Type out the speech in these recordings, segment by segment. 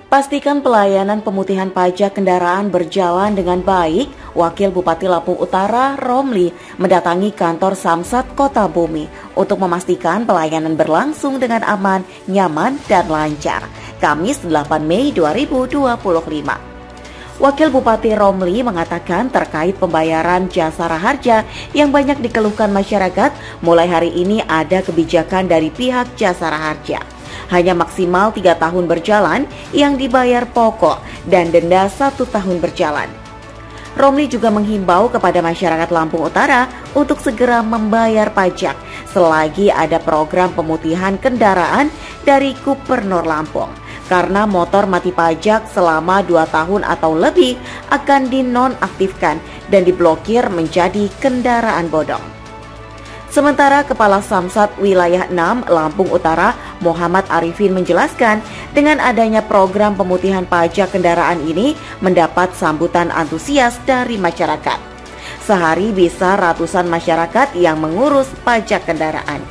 Pastikan pelayanan pemutihan pajak kendaraan berjalan dengan baik. Wakil Bupati Lampung Utara, Romli, mendatangi kantor Samsat Kota Bumi untuk memastikan pelayanan berlangsung dengan aman, nyaman, dan lancar. Kamis 8 Mei 2025. Wakil Bupati Romli mengatakan terkait pembayaran jasa raharja yang banyak dikeluhkan masyarakat, mulai hari ini ada kebijakan dari pihak jasa raharja. Hanya maksimal 3 tahun berjalan yang dibayar pokok dan denda 1 tahun berjalan. Romli juga menghimbau kepada masyarakat Lampung Utara untuk segera membayar pajak selagi ada program pemutihan kendaraan dari Gubernur Lampung. Karena motor mati pajak selama 2 tahun atau lebih akan dinonaktifkan dan diblokir menjadi kendaraan bodong. Sementara Kepala Samsat Wilayah 6 Lampung Utara, Muhammad Arifin menjelaskan, dengan adanya program pemutihan pajak kendaraan ini mendapat sambutan antusias dari masyarakat. Sehari bisa ratusan masyarakat yang mengurus pajak kendaraan.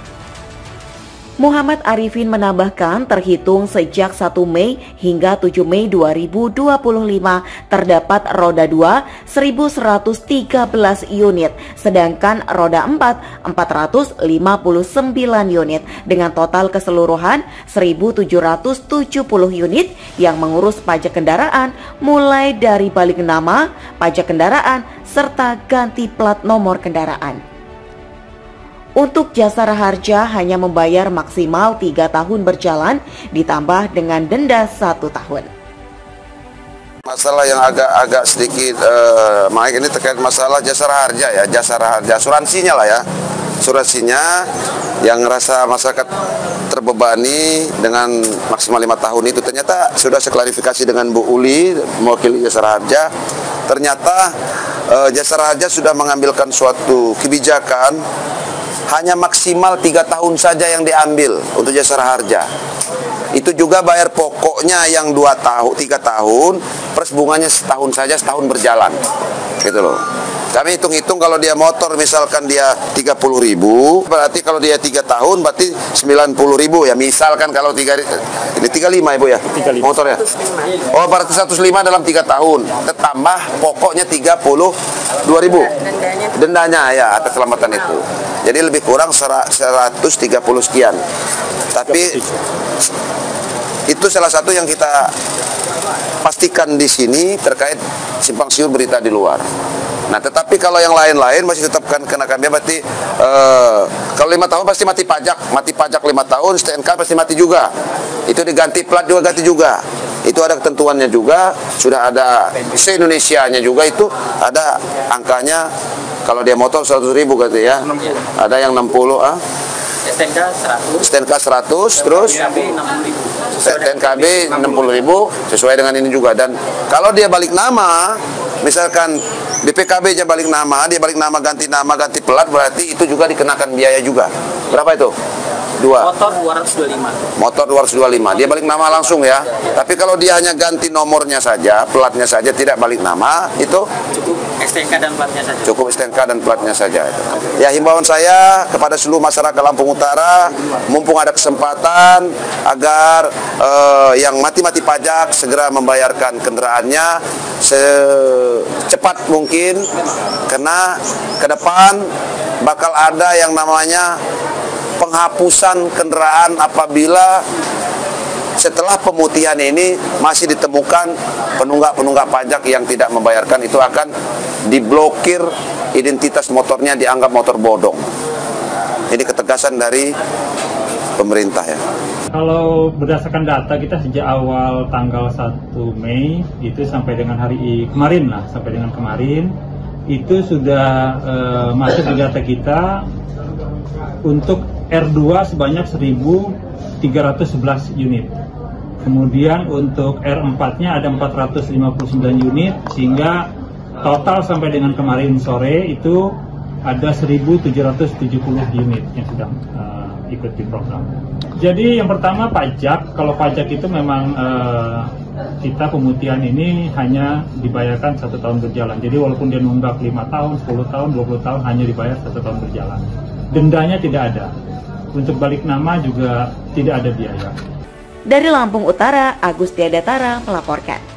Muhammad Arifin menambahkan terhitung sejak 1 Mei hingga 7 Mei 2025 terdapat roda 2 1.113 unit, sedangkan roda 4 459 unit dengan total keseluruhan 1.770 unit yang mengurus pajak kendaraan mulai dari balik nama, pajak kendaraan, serta ganti plat nomor kendaraan. Untuk jasa raharja hanya membayar maksimal 3 tahun berjalan ditambah dengan denda 1 tahun. Masalah yang agak sedikit naik ini terkait masalah jasa raharja ya, jasa raharja asuransinya lah ya. Asuransinya yang ngerasa masyarakat terbebani dengan maksimal 5 tahun itu, ternyata sudah saya klarifikasi dengan Bu Uli, mewakili jasa raharja. Ternyata jasa raharja sudah mengambilkan suatu kebijakan hanya maksimal 3 tahun saja yang diambil untuk jasa raharja. Itu juga bayar pokoknya yang 3 tahun, plus bunganya setahun saja, setahun berjalan. Gitu loh. Kami hitung-hitung kalau dia motor misalkan dia 30.000, berarti kalau dia 3 tahun berarti 90.000 ya. Misalkan kalau ini 35 ya Bu ya? 35. Motor ya? Oh berarti 105 dalam 3 tahun. Tambah pokoknya 32.000. Dendanya ya atas keselamatan itu. Jadi lebih kurang 130 sekian. Tapi itu salah satu yang kita pastikan di sini terkait simpang siur berita di luar. Nah, tetapi kalau yang lain-lain masih tetap kenakan biaya, berarti kalau 5 tahun pasti mati pajak 5 tahun, STNK pasti mati juga. Itu diganti plat juga ganti juga. Itu ada ketentuannya juga, sudah ada se-Indonesianya juga, itu ada angkanya. Kalau dia motor 100.000 gitu ya. Ada yang 60 STNK 100 terus STNKB 60.000 sesuai dengan ini juga. Dan kalau dia balik nama, misalkan BPKB aja balik nama, dia balik nama ganti plat, berarti itu juga dikenakan biaya juga. Berapa itu? 2. Motor 225. Dia balik nama langsung ya. Tapi kalau dia hanya ganti nomornya saja, platnya saja, tidak balik nama, itu cukup STNK dan platnya saja. Cukup STNK dan platnya saja. Ya, himbauan saya kepada seluruh masyarakat Lampung Utara, mumpung ada kesempatan agar yang mati pajak segera membayarkan kendaraannya secepat mungkin, karena ke depan bakal ada yang namanya penghapusan kendaraan apabila setelah pemutihan ini masih ditemukan penunggak pajak yang tidak membayarkan, itu akan diblokir identitas motornya, dianggap motor bodong. Ini ketegasan dari pemerintah ya. Kalau berdasarkan data kita sejak awal tanggal 1 Mei itu sampai dengan hari kemarin lah, sampai dengan kemarin itu sudah masuk di data kita untuk R2 sebanyak 1.311 unit. Kemudian untuk R4-nya ada 459 unit, sehingga total sampai dengan kemarin sore itu ada 1.770 unit yang sudah ikut di program. Jadi yang pertama pajak. Kalau pajak itu memang kita pemutihan ini hanya dibayarkan 1 tahun berjalan. Jadi walaupun dia nunggak 5 tahun, 10 tahun, 20 tahun hanya dibayar 1 tahun berjalan. Dendanya tidak ada. Untuk balik nama juga tidak ada biaya. Dari Lampung Utara, Agustiadatara melaporkan.